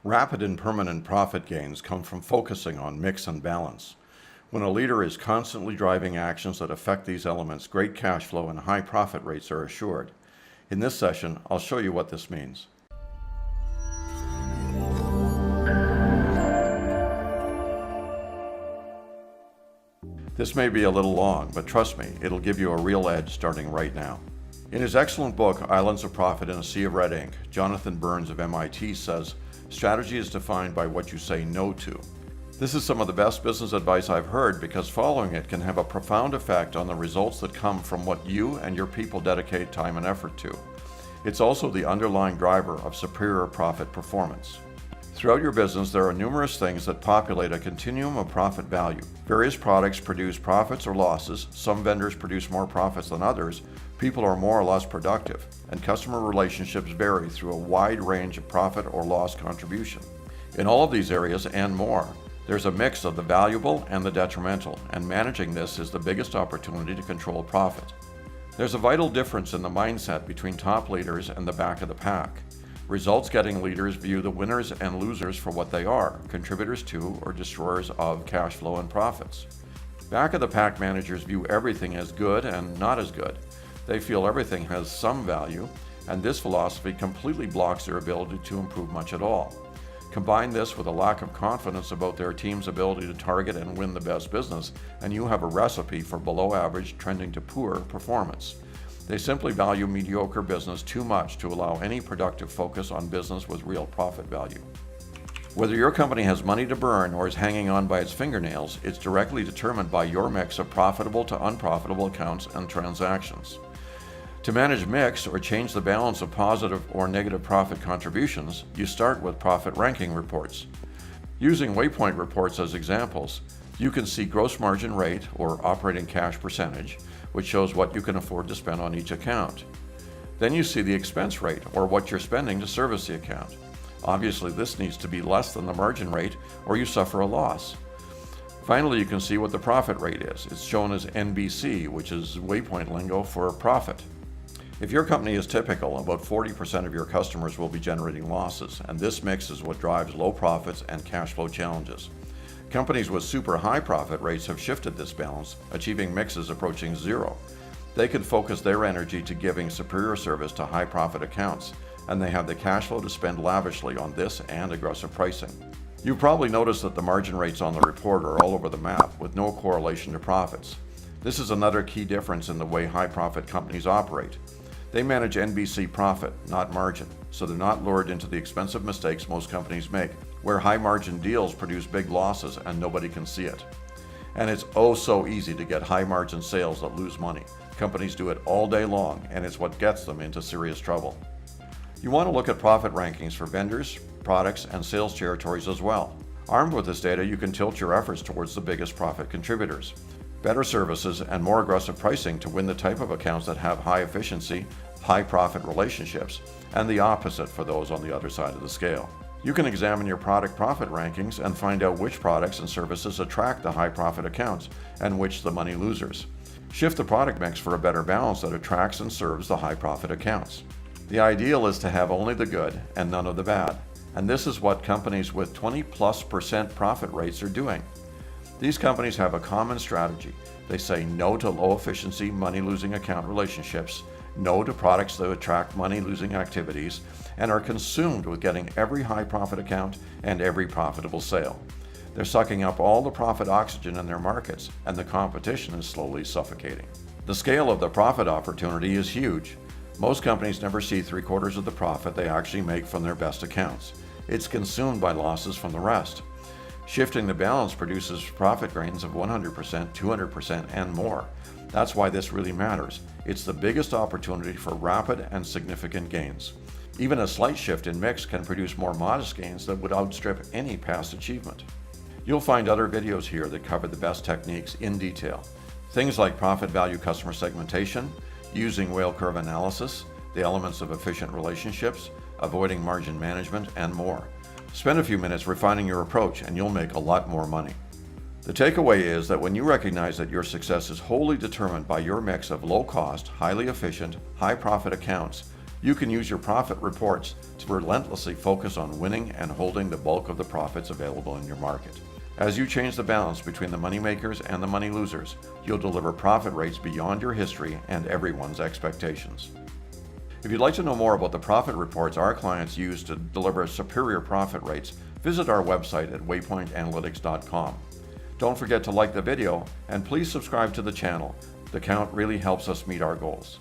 Rapid and permanent profit gains come from focusing on mix and balance. When a leader is constantly driving actions that affect these elements, great cash flow and high profit rates are assured. In this session, I'll show you what this means. This may be a little long, but trust me, it'll give you a real edge starting right now. In his excellent book, Islands of Profit in a Sea of Red Ink, Jonathan Burns of MIT says, strategy is defined by what you say no to. This is some of the best business advice I've heard because following it can have a profound effect on the results that come from what you and your people dedicate time and effort to. It's also the underlying driver of superior profit performance. Throughout your business, there are numerous things that populate a continuum of profit value. Various products produce profits or losses, some vendors produce more profits than others, people are more or less productive, and customer relationships vary through a wide range of profit or loss contribution. In all of these areas and more, there's a mix of the valuable and the detrimental, and managing this is the biggest opportunity to control profit. There's a vital difference in the mindset between top leaders and the back of the pack. Results-getting leaders view the winners and losers for what they are, contributors to or destroyers of cash flow and profits. Back-of-the-pack managers view everything as good and not as good. They feel everything has some value, and this philosophy completely blocks their ability to improve much at all. Combine this with a lack of confidence about their team's ability to target and win the best business, and you have a recipe for below-average, trending to poor performance. They simply value mediocre business too much to allow any productive focus on business with real profit value. Whether your company has money to burn or is hanging on by its fingernails, it's directly determined by your mix of profitable to unprofitable accounts and transactions. To manage mix or change the balance of positive or negative profit contributions, you start with profit ranking reports. Using waypoint reports as examples, you can see gross margin rate or operating cash percentage, which shows what you can afford to spend on each account. Then you see the expense rate, or what you're spending to service the account. Obviously, this needs to be less than the margin rate, or you suffer a loss. Finally, you can see what the profit rate is. It's shown as NBC, which is waypoint lingo for profit. If your company is typical, about 40% of your customers will be generating losses, and this mix is what drives low profits and cash flow challenges. Companies with super high profit rates have shifted this balance, achieving mixes approaching zero. They can focus their energy to giving superior service to high profit accounts, and they have the cash flow to spend lavishly on this and aggressive pricing. You've probably noticed that the margin rates on the report are all over the map with no correlation to profits. This is another key difference in the way high profit companies operate. They manage NBC profit, not margin, so they're not lured into the expensive mistakes most companies make, where high margin deals produce big losses and nobody can see it. And it's oh so easy to get high margin sales that lose money. Companies do it all day long, and it's what gets them into serious trouble. You want to look at profit rankings for vendors, products, and sales territories as well. Armed with this data, you can tilt your efforts towards the biggest profit contributors. Better services and more aggressive pricing to win the type of accounts that have high efficiency, high profit relationships, and the opposite for those on the other side of the scale. You can examine your product profit rankings and find out which products and services attract the high profit accounts and which the money losers. Shift the product mix for a better balance that attracts and serves the high profit accounts. The ideal is to have only the good and none of the bad, and this is what companies with 20+% profit rates are doing. These companies have a common strategy. They say no to low efficiency, money-losing account relationships, no to products that attract money-losing activities, and are consumed with getting every high-profit account and every profitable sale. They're sucking up all the profit oxygen in their markets, and the competition is slowly suffocating. The scale of the profit opportunity is huge. Most companies never see 3/4 of the profit they actually make from their best accounts. It's consumed by losses from the rest. Shifting the balance produces profit gains of 100%, 200%, and more. That's why this really matters. It's the biggest opportunity for rapid and significant gains. Even a slight shift in mix can produce more modest gains that would outstrip any past achievement. You'll find other videos here that cover the best techniques in detail. Things like profit value customer segmentation, using whale curve analysis, the elements of efficient relationships, avoiding margin management, and more. Spend a few minutes refining your approach and you'll make a lot more money. The takeaway is that when you recognize that your success is wholly determined by your mix of low-cost, highly efficient, high-profit accounts, You can use your profit reports to relentlessly focus on winning and holding the bulk of the profits available in your market. As you change the balance between the money makers and the money losers, you'll deliver profit rates beyond your history and everyone's expectations. If you'd like to know more about the profit reports our clients use to deliver superior profit rates, visit our website at waypointanalytics.com. Don't forget to like the video and please subscribe to the channel. The count really helps us meet our goals.